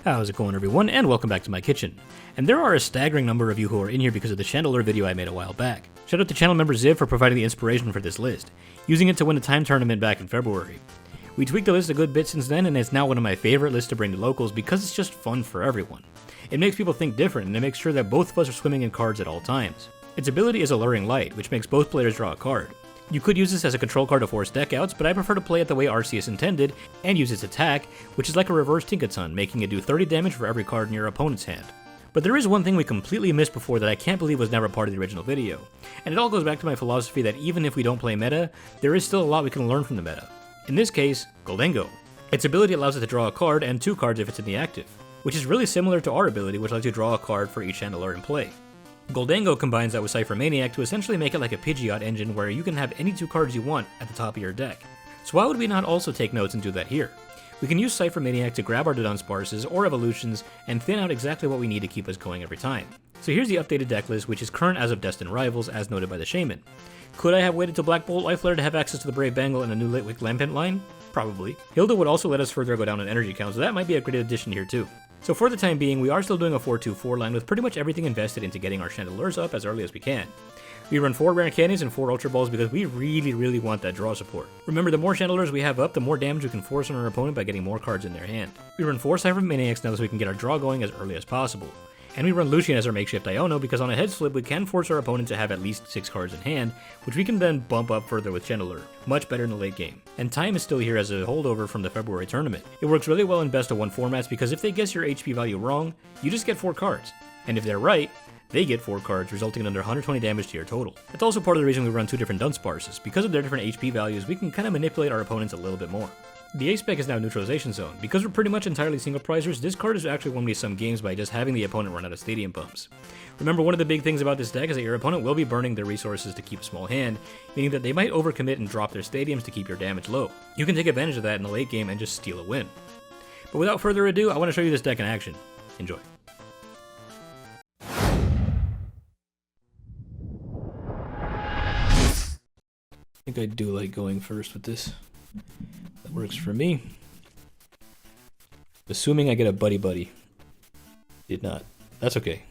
How's it going, everyone, and welcome back to my kitchen. And there are a staggering number of you who are in here because of the Chandelure video I made a while back. Shout out to channel member Ziv for providing the inspiration for this list, using it to win the Tyme tournament back in February. We tweaked the list a good bit since then, and it's now one of my favorite lists to bring to locals because it's just fun for everyone. It makes people think different, and it makes sure that both of us are swimming in cards at all times. Its ability is Alluring Light, which makes both players draw a card. You could use this as a control card to force deck outs, but I prefer to play it the way Arceus intended, and use its attack, which is like a reverse Tinkaton, making it do 30 damage for every card in your opponent's hand. But there is one thing we completely missed before that I can't believe was never part of the original video, and it all goes back to my philosophy that even if we don't play meta, there is still a lot we can learn from the meta. In this case, Gholdengo. Its ability allows it to draw a card and 2 cards if it's in the active, which is really similar to our ability, which lets you draw a card for each Chandelure in play. Gholdengo combines that with Ciphermaniac to essentially make it like a Pidgeot engine where you can have any 2 cards you want at the top of your deck. So why would we not also take notes and do that here? We can use Ciphermaniac to grab our Dudunsparces or evolutions and thin out exactly what we need to keep us going every time. So here's the updated deck list, which is current as of Destined Rivals, as noted by the Shaymin. Could I have waited till Black Bolt Life Flare to have access to the Brave Bengal and a new Litwick Lampent line? Probably. Hilda would also let us further go down an energy count, so that might be a great addition here too. So for the time being, we are still doing a 4-2-4 line with pretty much everything invested into getting our Chandelures up as early as we can. We run 4 Rare Candies and 4 Ultra Balls because we really want that draw support. Remember, the more Chandelures we have up, the more damage we can force on our opponent by getting more cards in their hand. We run 4 Ciphermaniacs now so we can get our draw going as early as possible. And we run Lucian as our makeshift Iono because on a head flip we can force our opponent to have at least 6 cards in hand, which we can then bump up further with Chandelure, much better in the late game. And Tyme is still here as a holdover from the February tournament. It works really well in best of 1 formats because if they guess your HP value wrong, you just get 4 cards. And if they're right, they get 4 cards, resulting in under 120 damage to your total. That's also part of the reason we run 2 different Dunsparces. Because of their different HP values, we can kind of manipulate our opponents a little bit more. The ace spec is now Neutralization Zone. Because we're pretty much entirely single prizers, this card is actually won me some games by just having the opponent run out of stadium pumps. Remember, one of the big things about this deck is that your opponent will be burning their resources to keep a small hand, meaning that they might overcommit and drop their stadiums to keep your damage low. You can take advantage of that in the late game and just steal a win. But without further ado, I want to show you this deck in action. Enjoy. I think I do like going first with this. That works for me. Assuming I get a Buddy-Buddy. Did not. That's okay.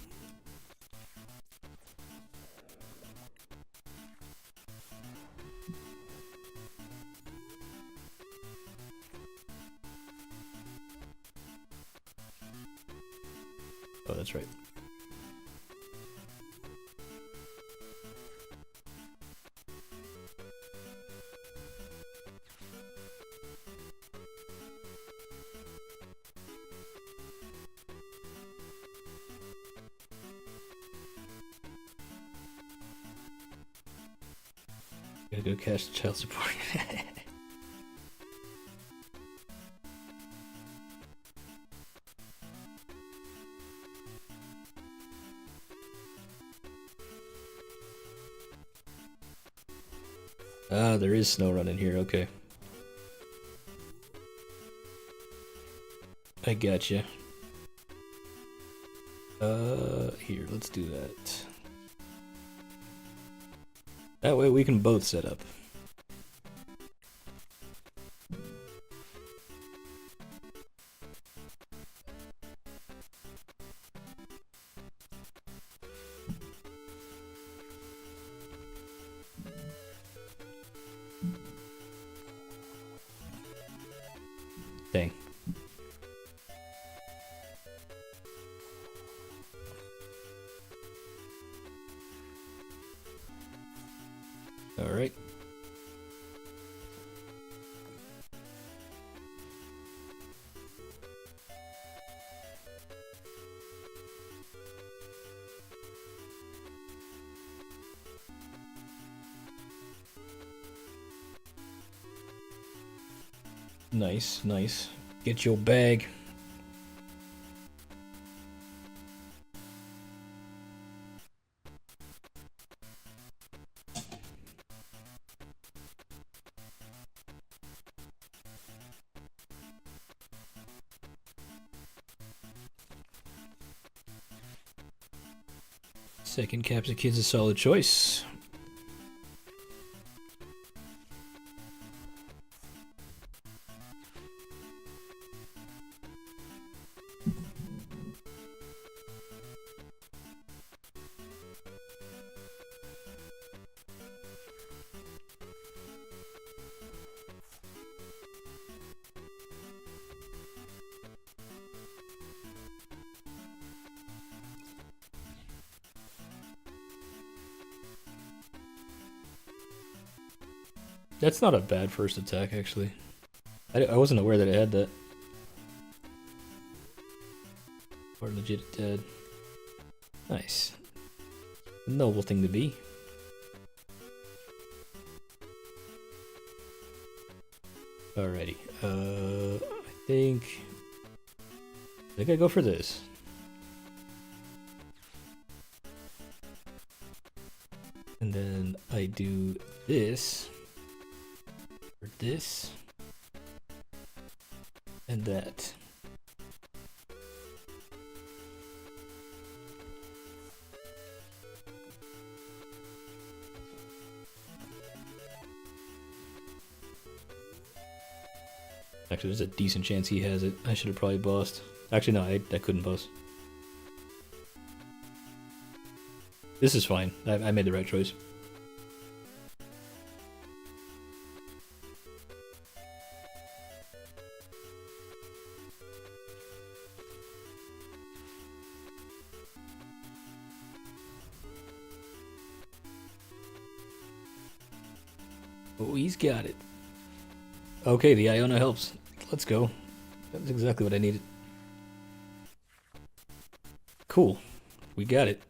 Oh, that's right. Gotta go cash the child support. Ah, there is snow running here, okay. I gotcha. Here, let's do that. That way we can both set up. Dang. All right. Nice, nice. Get your bag. Second Capsule Kid's a solid choice. That's not a bad first attack, actually. I wasn't aware that it had that. Or legit dead. Nice. Noble thing to be. Alrighty. I think I go for this. And then I do this, or this, and that. Actually, there's a decent chance he has it. I should have probably bossed. Actually, no, I couldn't boss. This is fine. I made the right choice. Oh, he's got it. Okay, the Iona helps. Let's go. That's exactly what I needed. Cool. We got it.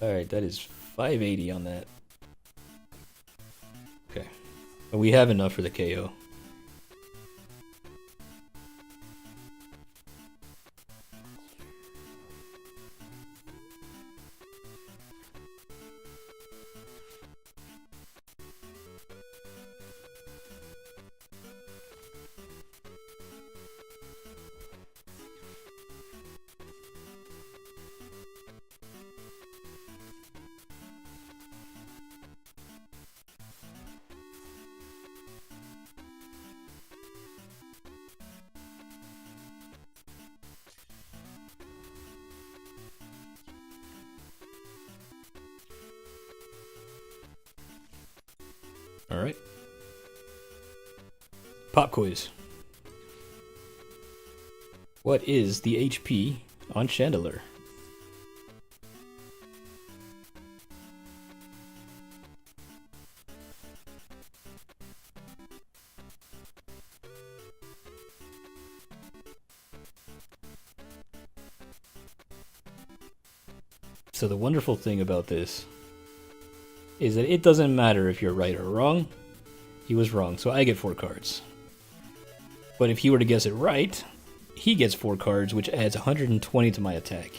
Alright, that is 580 on that. Okay. But we have enough for the KO. Alright. Pop quiz. What is the HP on Chandelure? So the wonderful thing about this is that it doesn't matter if you're right or wrong. He was wrong, so I get 4 cards. But if he were to guess it right, he gets 4 cards, which adds 120 to my attack.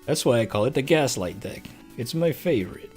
That's why I call it the Gaslight deck. It's my favorite.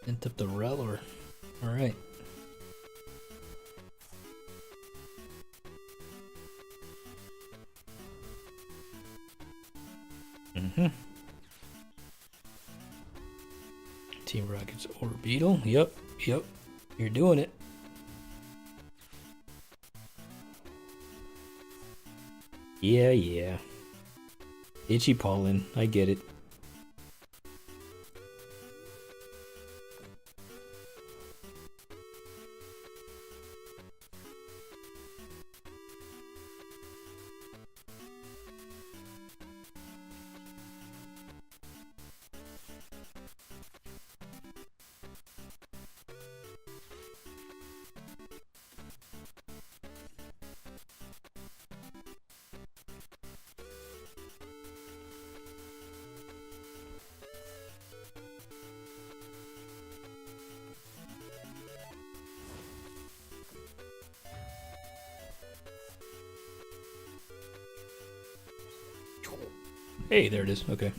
Int up the Reller. Alright. Team Rocket's Orbeetle. Yep. You're doing it. Yeah. Itchy pollen. I get it. Hey, there it is. Okay.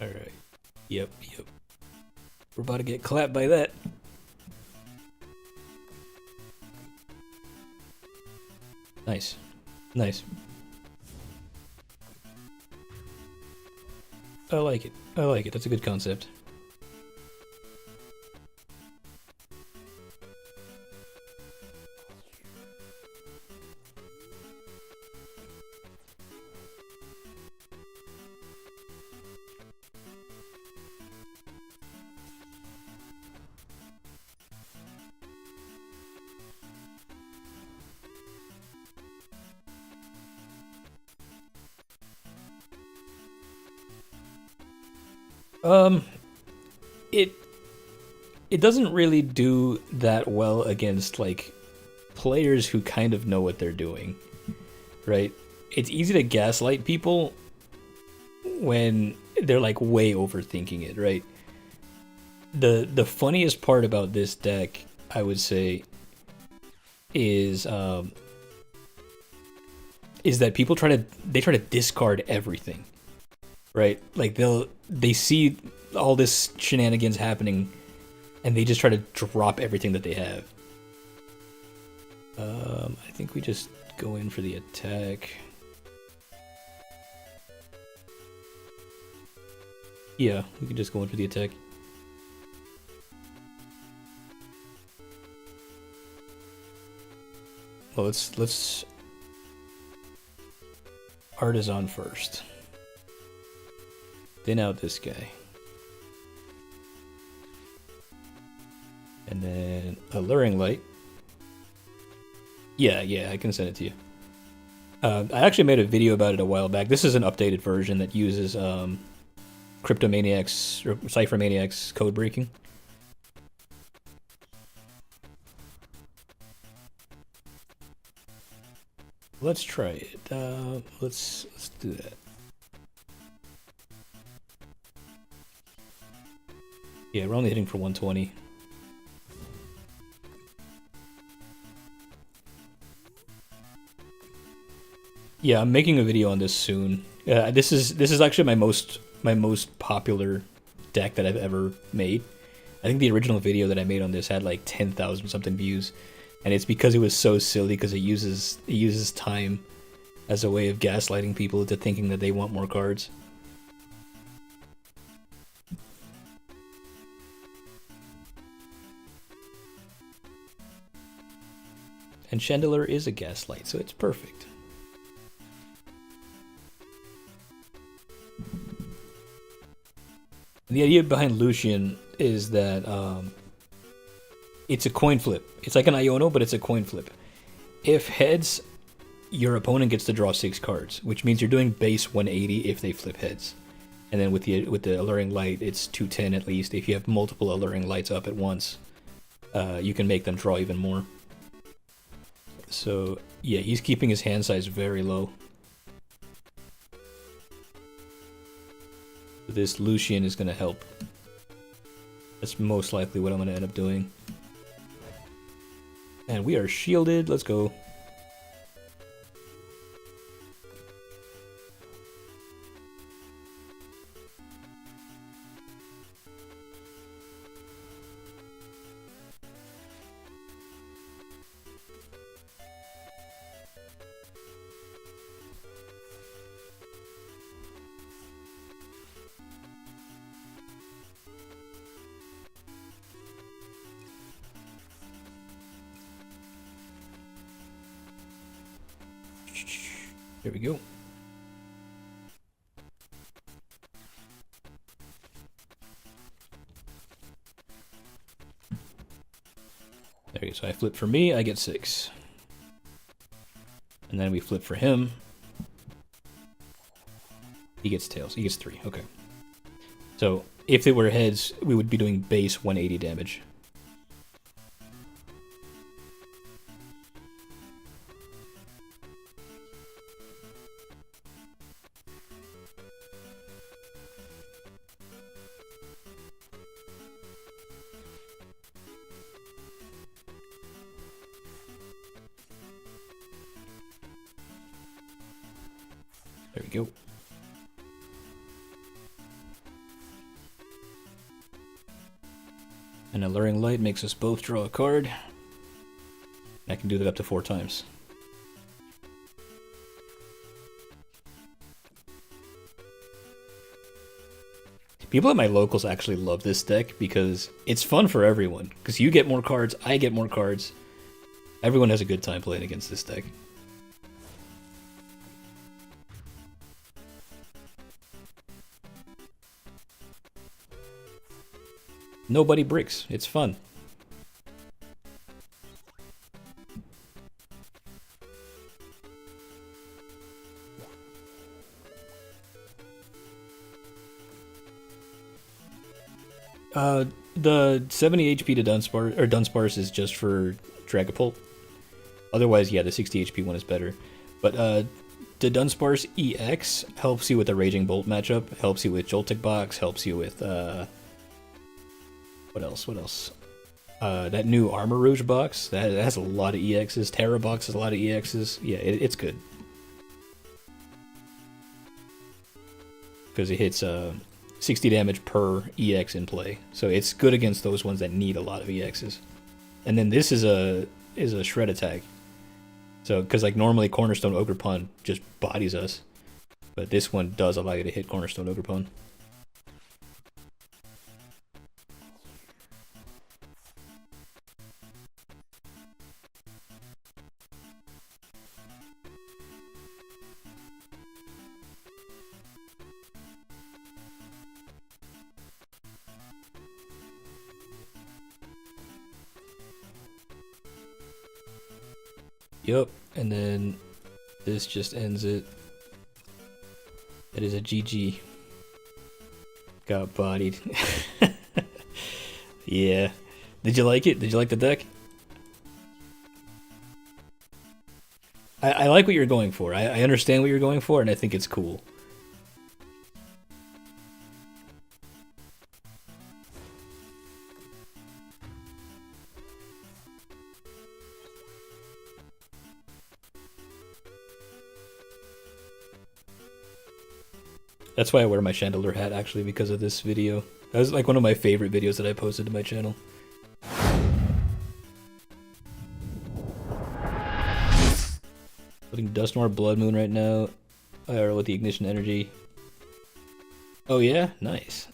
Alright. Yep. We're about to get clapped by that. Nice. I like it. That's a good concept. It doesn't really do that well against like players who kind of know what they're doing, right? It's easy to gaslight people when they're like way overthinking it, right? The funniest part about this deck, I would say, is that people try to discard everything, right? Like they see all this shenanigans happening and they just try to drop everything that they have. I think we just go in for the attack. Yeah, we can just go in for the attack. Well, let's Artazon first. Thin out this guy. And then Alluring Light. Yeah, I can send it to you. I actually made a video about it a while back. This is an updated version that uses Cryptomaniac's or Ciphermaniac's Codebreaking. Let's try it. Let's do that. Yeah, we're only hitting for 120. Yeah, I'm making a video on this soon. This is actually my most popular deck that I've ever made. I think the original video that I made on this had like 10,000 something views, and it's because it was so silly because it uses time as a way of gaslighting people into thinking that they want more cards. And Chandelure is a gaslight, so it's perfect. The idea behind Lucian is that it's a coin flip. It's like an Iono, but it's a coin flip. If heads, your opponent gets to draw 6 cards, which means you're doing base 180 if they flip heads. And then with the Alluring Light, it's 210 at least. If you have multiple Alluring Lights up at once, you can make them draw even more. So yeah, he's keeping his hand size very low. This Lucian is going to help. That's most likely what I'm going to end up doing. And we are shielded. Let's go. There we go. There you Okay, so I flip for me, I get 6. And then we flip for him. He gets tails. He gets 3. Okay. So if it were heads, we would be doing base 180 damage. There we go. An Alluring Light makes us both draw a card. I can do that up to 4 times. People at my locals actually love this deck because it's fun for everyone. Because you get more cards, I get more cards. Everyone has a good time playing against this deck. Nobody bricks. It's fun. The 70 HP to Dunsparce is just for Dragapult. Otherwise, yeah, the 60 HP one is better. But the Dunsparce EX helps you with the Raging Bolt matchup, helps you with Joltik Box, helps you with what else? That new Armor Rouge box, that has a lot of EXs. Terra box has a lot of EXs. Yeah, it's good. Because it hits 60 damage per EX in play. So it's good against those ones that need a lot of EXs. And then this is a shred attack. So, because like normally Cornerstone Ogerpon just bodies us. But this one does allow you to hit Cornerstone Ogerpon. Yup, and then this just ends it. That is a GG. Got bodied. Yeah. Did you like it? Did you like the deck? I like what you're going for. I understand what you're going for, and I think it's cool. That's why I wear my Chandelure hat, actually, because of this video. That was like one of my favorite videos that I posted to my channel. Putting Dusknoir Blood Moon right now. IRL with the Ignition Energy. Oh yeah? Nice.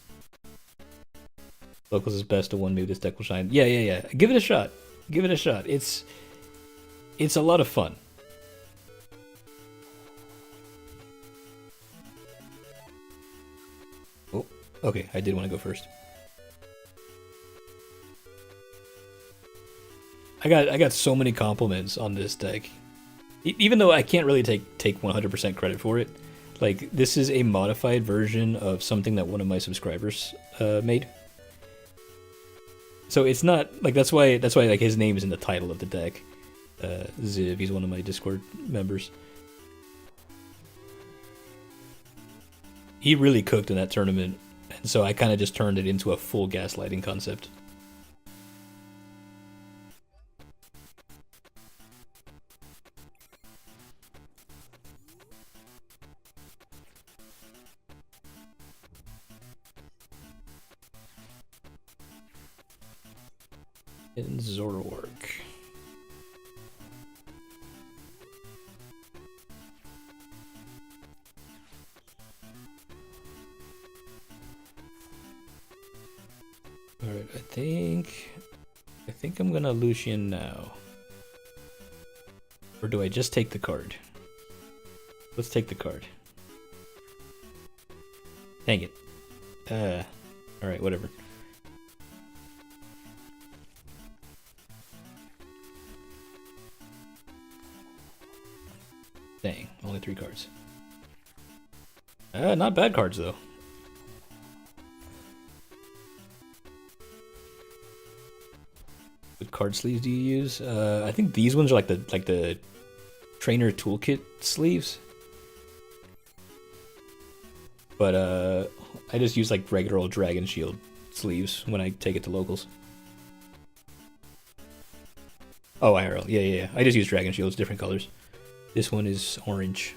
Locals is best to one, maybe this deck will shine. Yeah. Give it a shot. Give it a shot. It's a lot of fun. Okay, I did want to go first. I got so many compliments on this deck. Even though I can't really take 100% credit for it. Like, this is a modified version of something that one of my subscribers made. So it's not like that's why like his name is in the title of the deck. Ziv, he's one of my Discord members. He really cooked in that tournament. And so I kind of just turned it into a full gaslighting concept. In Zoroark. Alright, I think I'm gonna Lucian now. Or do I just take the card? Let's take the card. Dang it. Alright, whatever. Dang, only 3 cards. Not bad cards though. What card sleeves do you use? I think these ones are like the trainer toolkit sleeves. But I just use like regular old Dragon Shield sleeves when I take it to locals. Oh, IRL. Yeah. I just use Dragon Shields, different colors. This one is orange.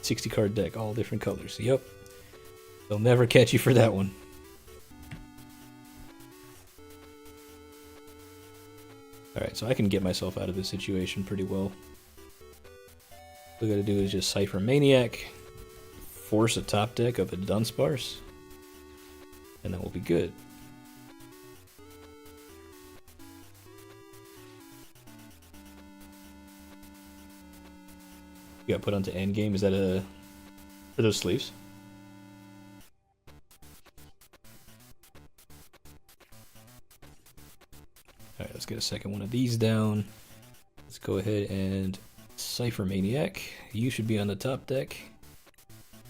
$60-card deck, all different colors. Yep. They'll never catch you for that one. Alright, so I can get myself out of this situation pretty well. What we gotta do is just Ciphermaniac, force a top deck of a Dunsparce, and then we'll be good. You got put onto endgame. Is that are those sleeves? Alright, let's get a second one of these down. Let's go ahead and Ciphermaniac. You should be on the top deck.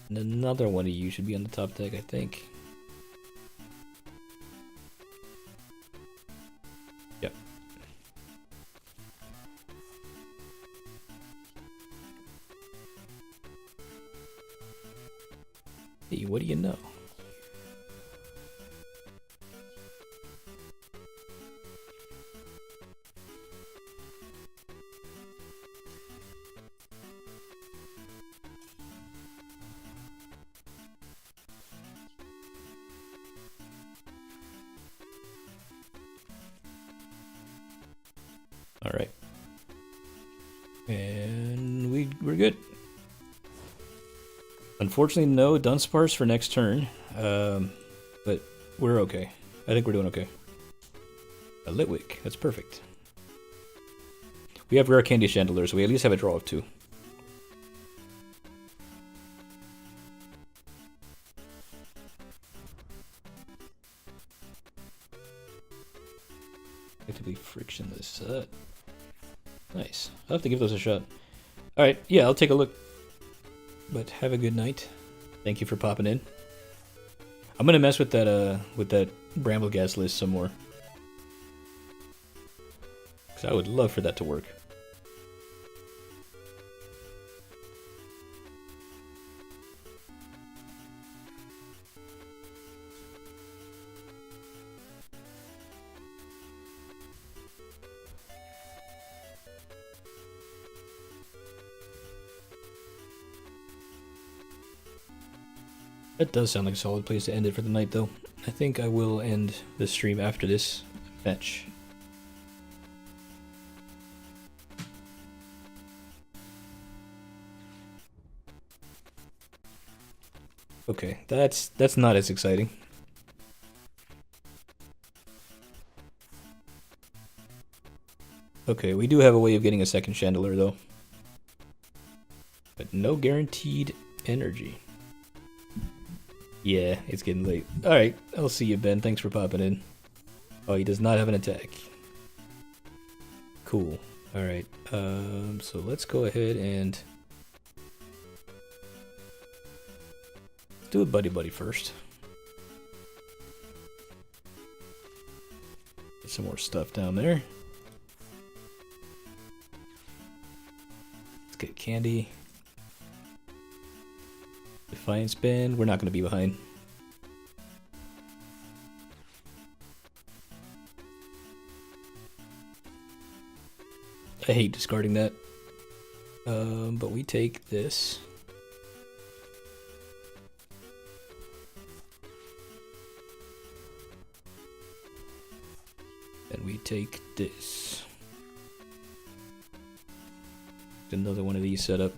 And another one of you should be on the top deck, I think. Yep. Hey, what do you know? All right. And we're good. Unfortunately, no Dunsparce for next turn, but we're okay. I think we're doing okay. A Litwick, that's perfect. We have Rare Candy Chandelure, so we at least have a draw of 2. Effectively frictionless. Nice. I'll have to give those a shot. Alright, yeah, I'll take a look. But have a good night. Thank you for popping in. I'm gonna mess with that Brambleghast list some more. Because I would love for that to work. That does sound like a solid place to end it for the night, though. I think I will end the stream after this fetch. Okay, that's not as exciting. Okay, we do have a way of getting a second Chandelure, though. But no guaranteed energy. Yeah, it's getting late. Alright, I'll see you, Ben. Thanks for popping in. Oh, he does not have an attack. Cool. Alright, so let's go ahead and do a Buddy-Buddy first. Get some more stuff down there. Let's get candy. Defiance Band, we're not going to be behind. I hate discarding that. But we take this. And we take this. Another one of these set up.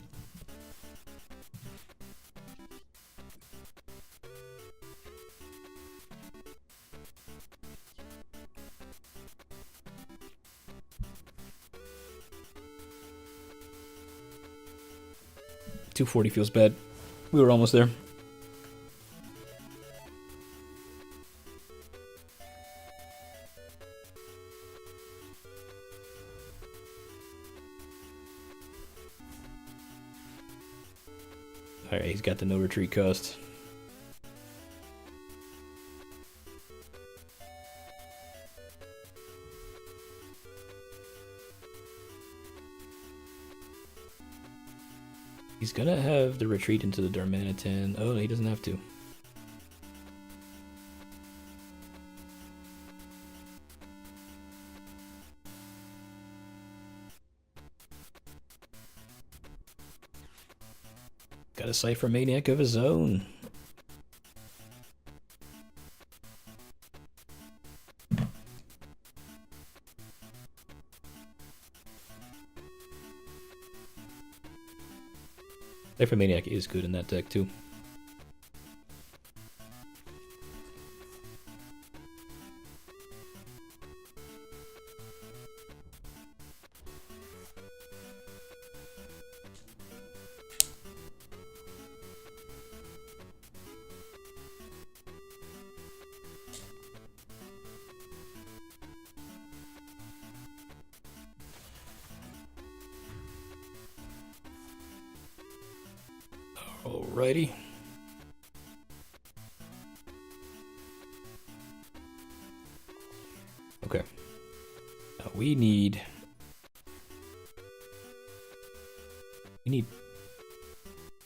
240 feels bad. We were almost there. Alright, he's got the no retreat cost. He's gonna have the retreat into the Darmanitan. Oh, he doesn't have to. Got a Ciphermaniac of his own. Ciphermaniac is good in that deck too. Alrighty. Okay. Now we need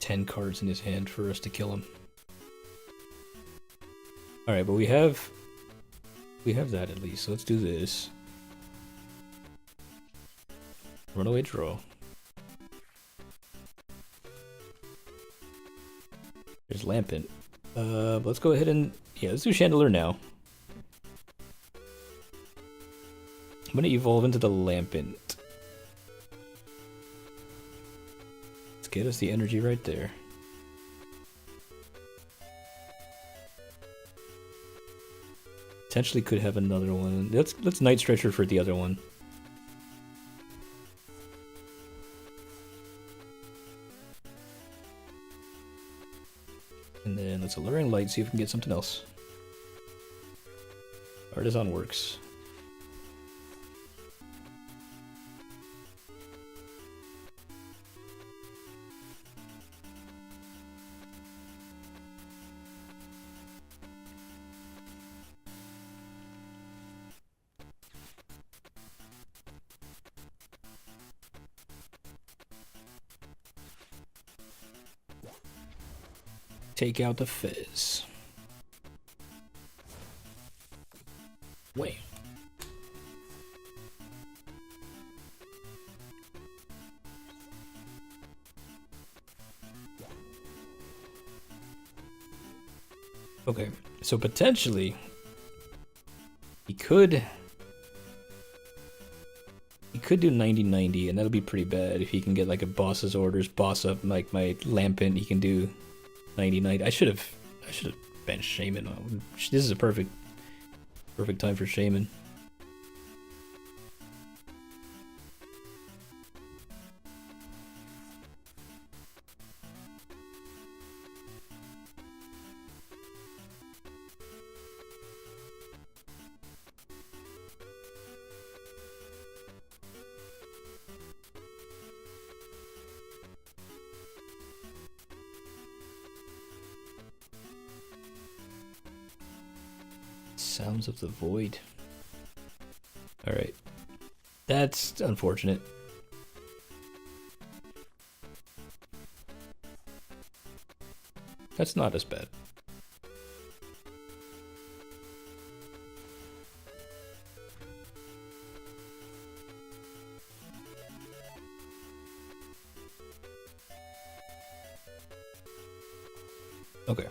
10 cards in his hand for us to kill him. Alright, but we have that at least, so let's do this. Runaway draw. There's Lampent. Let's go ahead and... yeah, let's do Chandelure now. I'm gonna evolve into the Lampent. Let's get us the energy right there. Potentially could have another one. Let's Night Stretcher for the other one. And then let's Alluring Light, see if we can get something else. Artazon works. Take out the fizz. Wait. Okay, so potentially he could do 90-90, and that'll be pretty bad if he can get like a boss's orders, boss up like my Lampent. He can do 90-90. I should have benched Shaymin. This is a perfect time for Shaymin. Sounds of the Void. Alright. That's unfortunate. That's not as bad. Okay.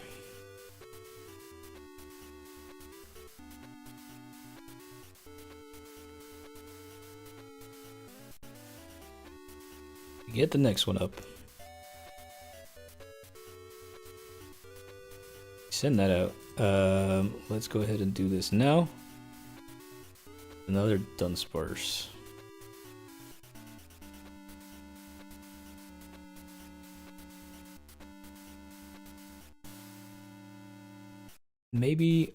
Get the next one up. Send that out. Let's go ahead and do this now. Another Dunsparce. Maybe...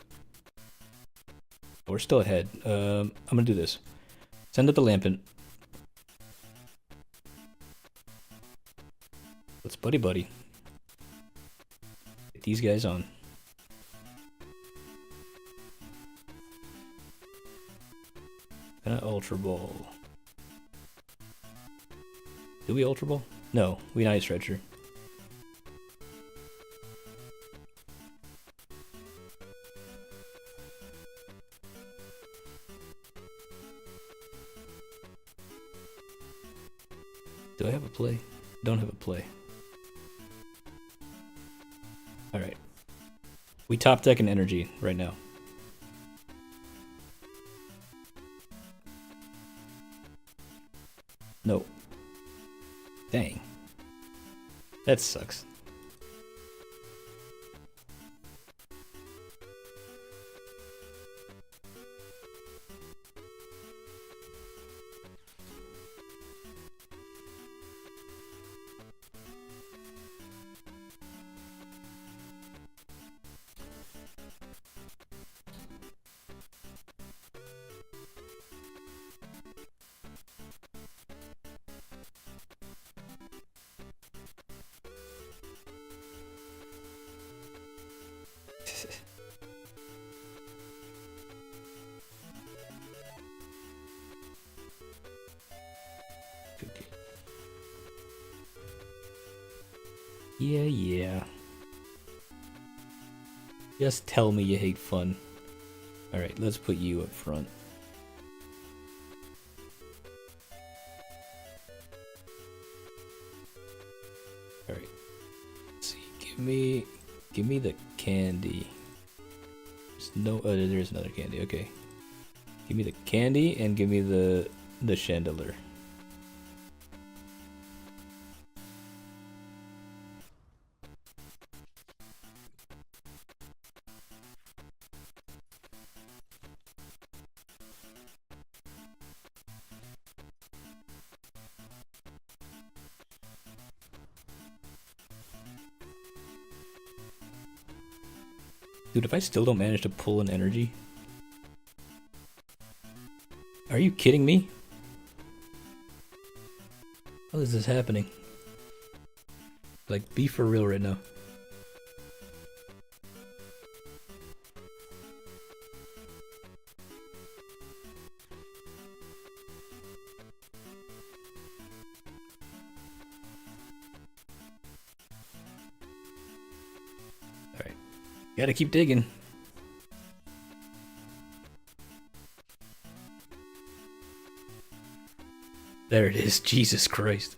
We're still ahead. I'm gonna do this. Send it to Lampent. Let's buddy-buddy. Get these guys on. And an Ultra Ball. Do we Ultra Ball? No, we Night Stretcher. Do I have a play? Don't have a play. Alright. We top deck an energy right now. No. Dang. That sucks. Yeah. Just tell me you hate fun. Alright, let's put you up front. Alright. Let's see. Give me the candy. There's no there's another candy, okay. Give me the candy and give me the Chandelure. Dude, if I still don't manage to pull an energy... Are you kidding me? How is this happening? Like, be for real right now. Alright. Gotta keep digging. There it is. Jesus Christ.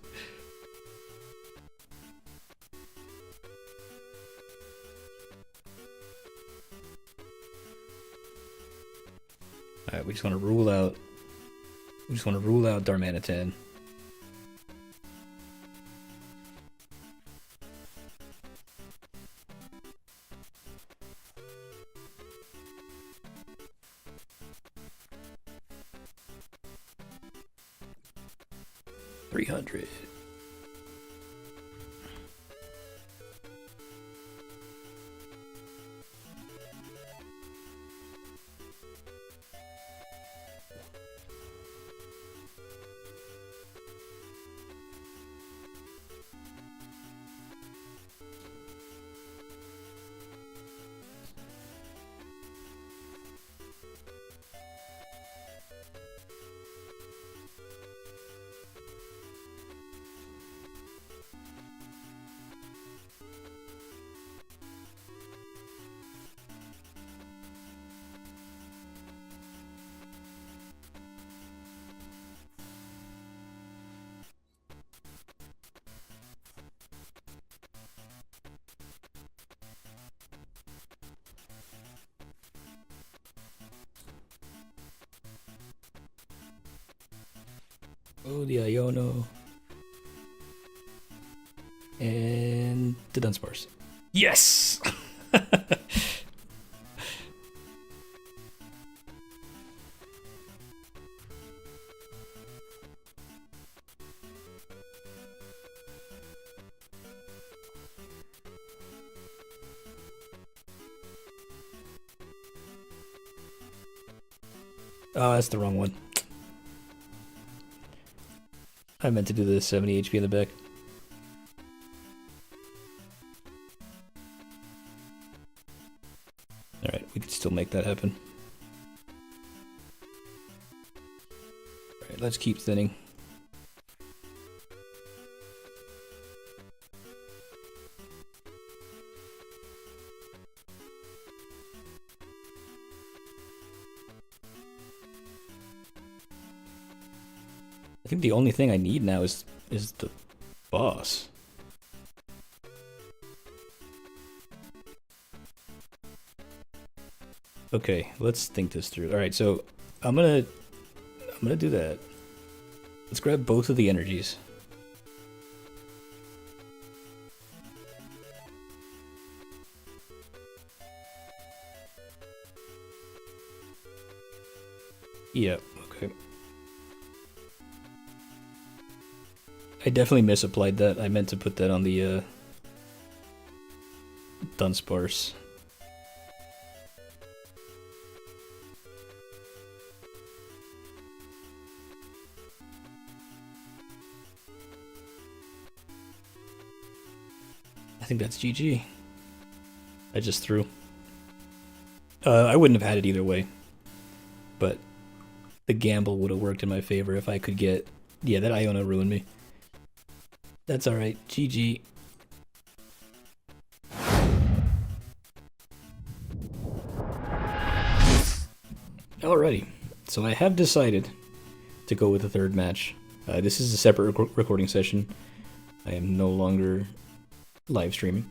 Alright, we just want to rule out Darmanitan. $300. Oh, the Iono. And the Dunsparce. Yes! Oh, that's the wrong one. I meant to do the 70 HP in the back. Alright, we could still make that happen. Alright, let's keep thinning. I think the only thing I need now is the boss. Okay, let's think this through. All right, so I'm gonna do that. Let's grab both of the energies. Yep. Okay. I definitely misapplied that. I meant to put that on the Dunsparce. I think that's GG. I just threw. I wouldn't have had it either way, but the gamble would have worked in my favor if I could get... Yeah, that Iona ruined me. That's alright. GG. Alrighty. So I have decided to go with the third match. This is a separate recording session. I am no longer live streaming.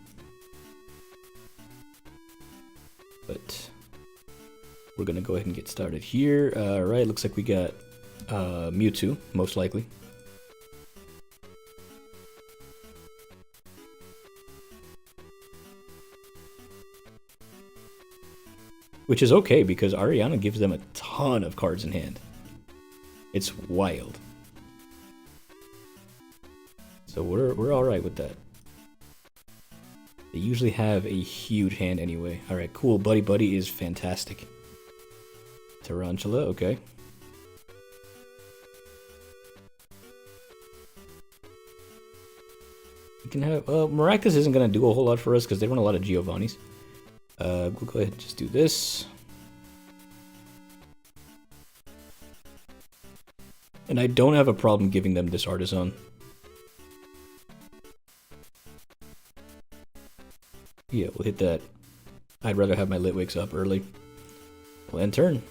But we're gonna go ahead and get started here. Alright, looks like we got Mewtwo, most likely. Which is okay, because Ariana gives them a ton of cards in hand. It's wild. So we're alright with that. They usually have a huge hand anyway. Alright, cool. Buddy-Buddy is fantastic. Tarantula, okay. We can have... Maractus isn't going to do a whole lot for us because they run a lot of Giovannis. We'll go ahead and just do this. And I don't have a problem giving them this Artazon. Yeah, we'll hit that. I'd rather have my Litwicks up early. We'll end turn.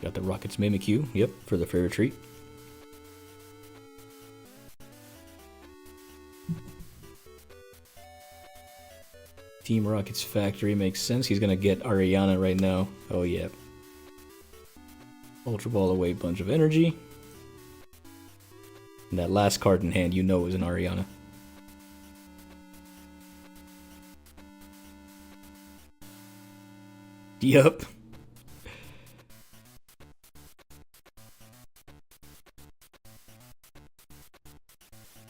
Got the Rockets Mimikyu, yep, for the fair retreat. Team Rocket's Factory makes sense. He's gonna get Ariana right now. Oh yeah. Ultra Ball away, bunch of energy. And that last card in hand, you know, is an Ariana. Yup.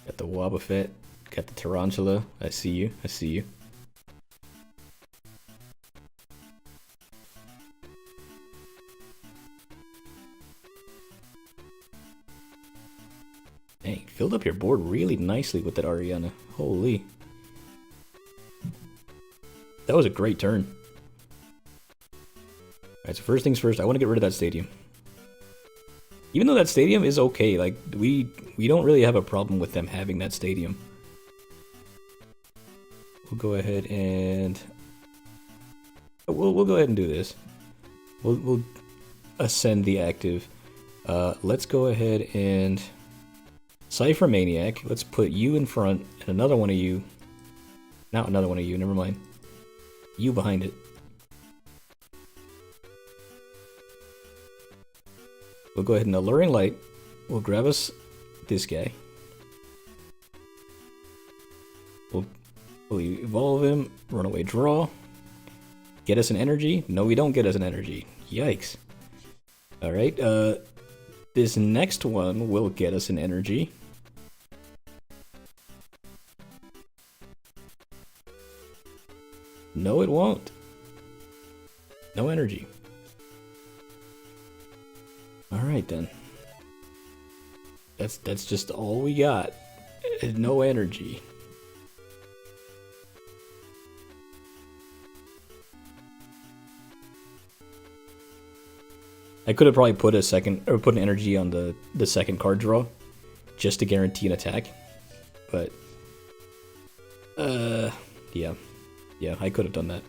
Got the Wobbuffet. Got the Tarantula. I see you. I see you. Dang, filled up your board really nicely with that Ariana. Holy. That was a great turn. Alright, so first things first, I want to get rid of that stadium. Even though that stadium is okay, like, we don't really have a problem with them having that stadium. We'll go ahead and... We'll go ahead and do this. We'll ascend the active. Let's go ahead and... Ciphermaniac, let's put you in front, and another one of you... Not another one of you, never mind. You behind it. We'll go ahead and Alluring Light. We'll grab us this guy. We'll evolve him, Runaway Draw. Get us an energy? No, we don't get us an energy. Yikes. Alright, this next one will get us an energy. No, it won't. No energy. Alright then. That's just all we got. No energy. I could have probably put an energy on the second card draw, just to guarantee an attack. But yeah, I could have done that.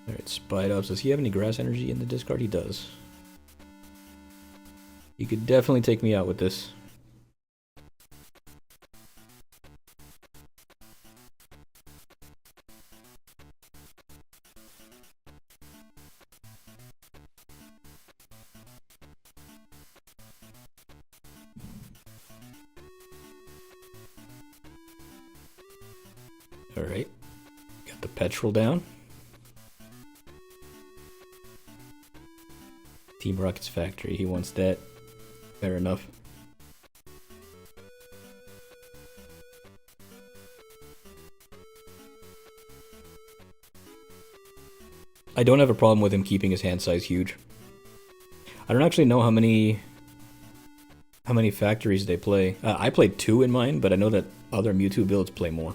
Alright, Spidops. Does he have any grass energy in the discard? He does. You could definitely take me out with this. Alright. Got the petrol down. Team Rocket's Factory, he wants that. Fair enough. I don't have a problem with him keeping his hand size huge. I don't actually know how many factories they play. I played 2 in mine, but I know that other Mewtwo builds play more.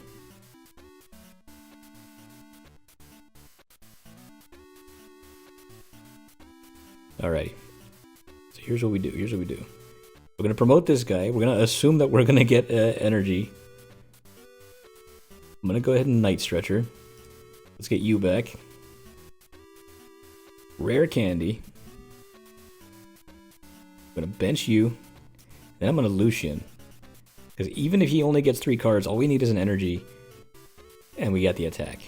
Alrighty. So here's what we do. We're going to promote this guy. We're going to assume that we're going to get energy. I'm going to go ahead and Night Stretcher. Let's get you back. Rare Candy. I'm going to bench you. Then I'm going to Lucian. Because even if he only gets 3 cards, all we need is an energy. And we got the attack.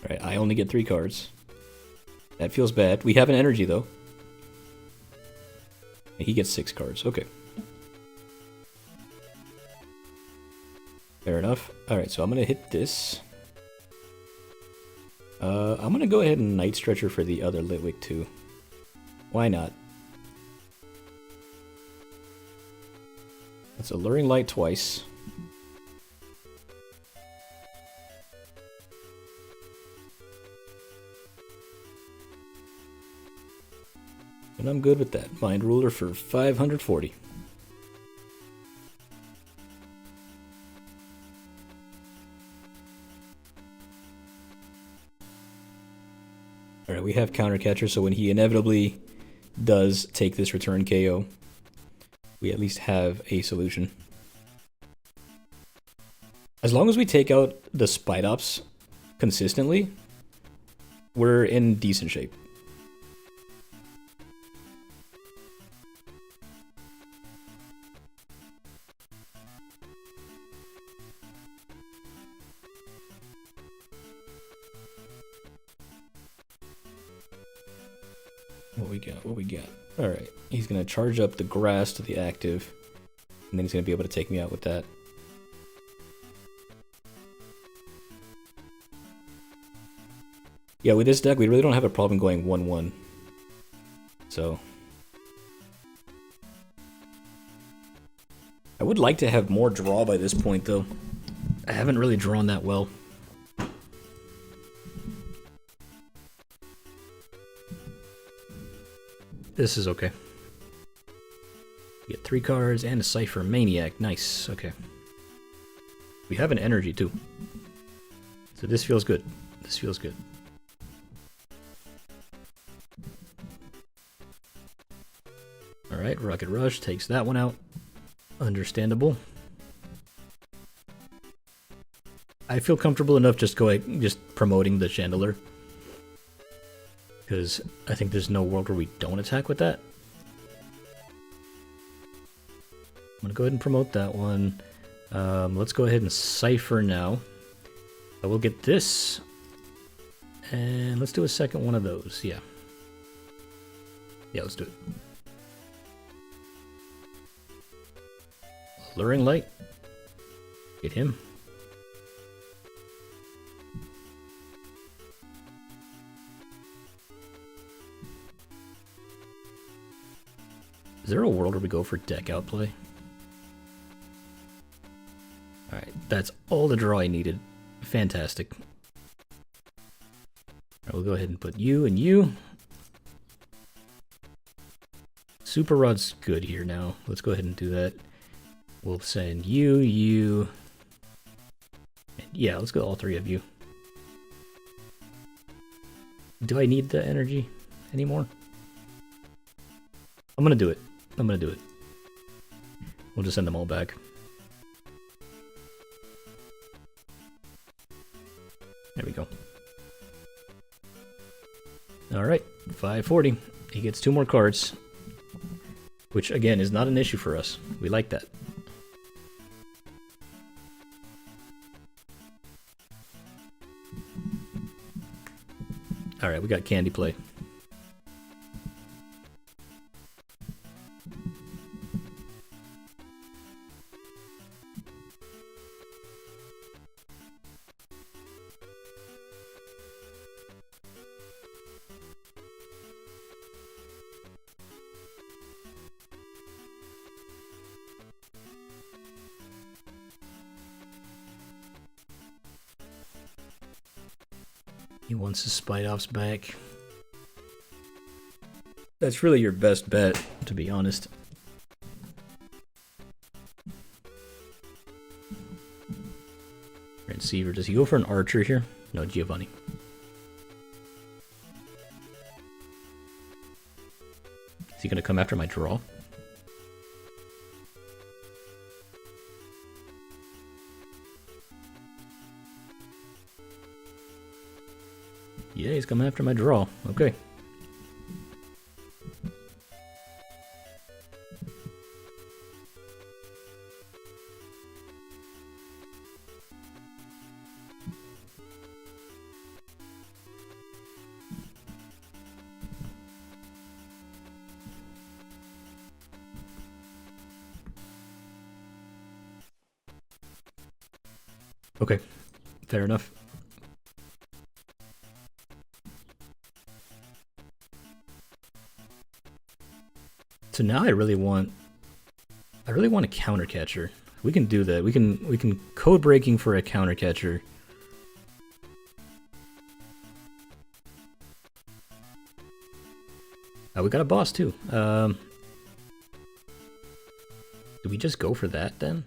Alright, I only get 3 cards. That feels bad. We have an energy, though. And he gets 6 cards. Okay. Fair enough. Alright, so I'm going to hit this. I'm going to go ahead and Night Stretcher for the other Litwick, too. Why not? That's Alluring Light twice. And I'm good with that. Mind Ruler for 540. Alright, we have Counter Catcher, so when he inevitably does take this return KO, we at least have a solution. As long as we take out the Spidops consistently, we're in decent shape. What we got? Alright, he's gonna charge up the grass to the active, and then he's gonna be able to take me out with that. Yeah, with this deck, we really don't have a problem going 1-1. So I would like to have more draw by this point, though. I haven't really drawn that well. This is okay. We get 3 cards and a Ciphermaniac. Nice. Okay. We have an energy too. So this feels good. This feels good. Alright, Rocket Rush takes that one out. Understandable. I feel comfortable enough just promoting the Chandelure. Because I think there's no world where we don't attack with that. I'm going to go ahead and promote that one. Let's go ahead and Cipher now. I will get this. And let's do a second one of those. Yeah. Yeah, let's do it. Alluring Light. Get him. Is there a world where we go for deck outplay? Alright, that's all the draw I needed. Fantastic. Alright, we'll go ahead and put you and you. Super Rod's good here now. Let's go ahead and do that. We'll send you, you. And yeah, let's go all three of you. Do I need the energy anymore? I'm gonna do it. I'm gonna do it. We'll just send them all back. There we go. Alright, 540. He gets 2 more cards. Which, again, is not an issue for us. We like that. Alright, we got candy play. He wants his Spite Offs back. That's really your best bet, to be honest. Receiver, does he go for an Archer here? No, Giovanni. Is he going to come after my draw? Yeah, he's coming after my draw. Okay. Okay, fair enough. So now I really want a counter catcher. We can do that. We can code breaking for a counter catcher. Oh, we got a boss too. Do we just go for that then?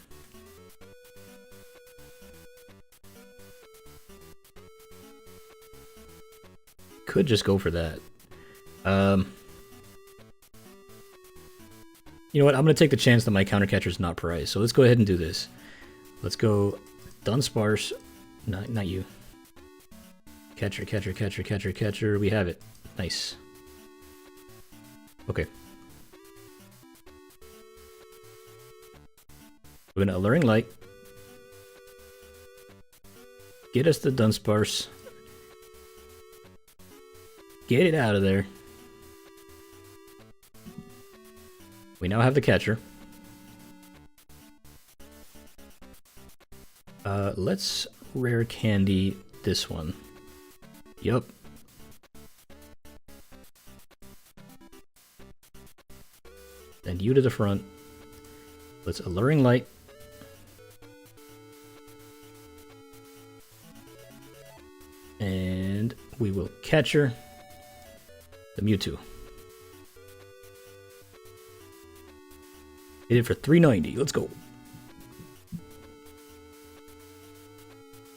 Could just go for that. You know what? I'm going to take the chance that my counter catcher is not prized. So let's go ahead and do this. Let's go Dunsparce. Not you. Catcher, catcher, catcher, catcher, catcher. We have it. Nice. Okay. We're going to Alluring Light. Get us the Dunsparce. Get it out of there. We now have the catcher. Let's Rare Candy this one. Yup. Then you to the front. Let's Alluring Light. And we will catcher the Mewtwo. Hit it for 390. Let's go.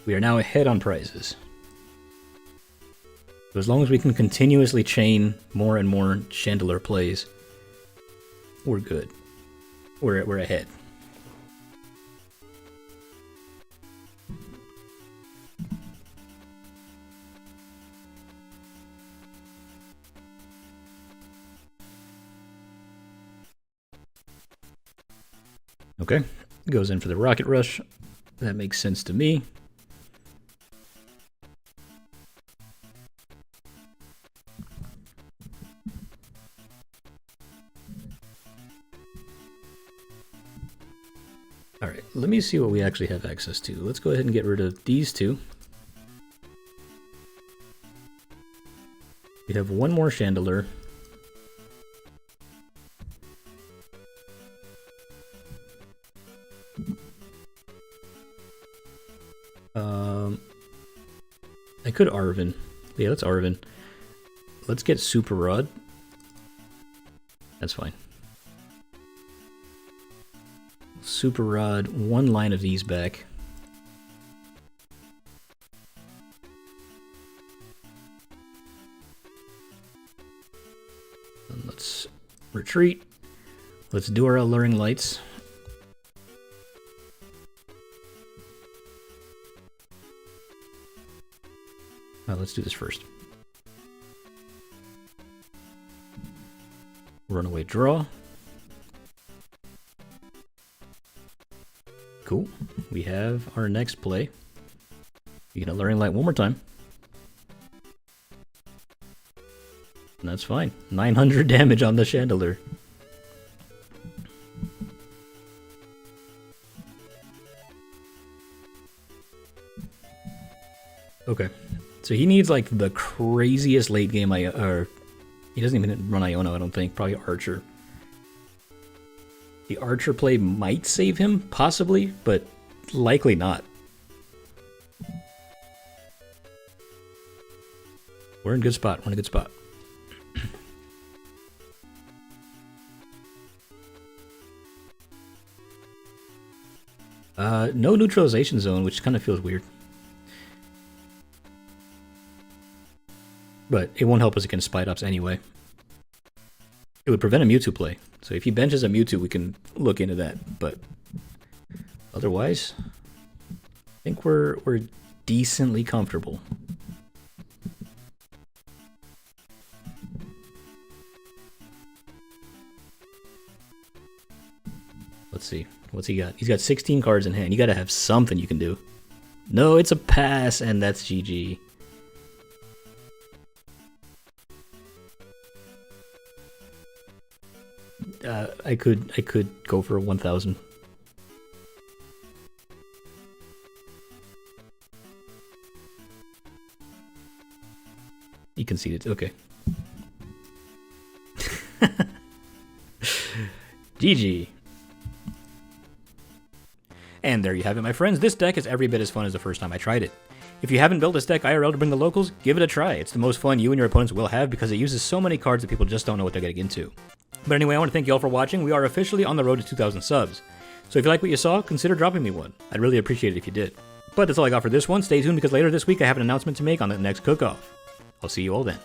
We are now ahead on prizes. So as long as we can continuously chain more and more Chandelure plays, we're good. We're ahead. Okay, goes in for the Rocket Rush. That makes sense to me. Alright, let me see what we actually have access to. Let's go ahead and get rid of these two. We have one more Chandelure. I could Arven. Yeah, let's Arven. Let's get Super Rod. That's fine. Super Rod, one line of these back. And let's retreat. Let's do our Alluring Lights. Let's do this first. Runaway Draw. Cool. We have our next play. You can Alluring Light one more time. And that's fine. 900 damage on the Chandelure. Okay. So he needs like the craziest late game he doesn't even run Iono, I don't think. Probably Archer. The Archer play might save him, possibly, but likely not. We're in a good spot. We're in a good spot. No neutralization zone, which kind of feels weird. But it won't help us against Spite Ops anyway. It would prevent a Mewtwo play. So if he benches a Mewtwo, we can look into that. But otherwise, I think we're decently comfortable. Let's see. What's he got? He's got 16 cards in hand. You gotta have something you can do. No, it's a pass, and that's GG. I could go for a 1,000. You conceded. Okay. GG. And there you have it, my friends. This deck is every bit as fun as the first time I tried it. If you haven't built this deck IRL to bring the locals, give it a try. It's the most fun you and your opponents will have because it uses so many cards that people just don't know what they're getting into. But anyway, I want to thank you all for watching. We are officially on the road to 2,000 subs. So if you like what you saw, consider dropping me one. I'd really appreciate it if you did. But that's all I got for this one. Stay tuned because later this week I have an announcement to make on the next cook-off. I'll see you all then.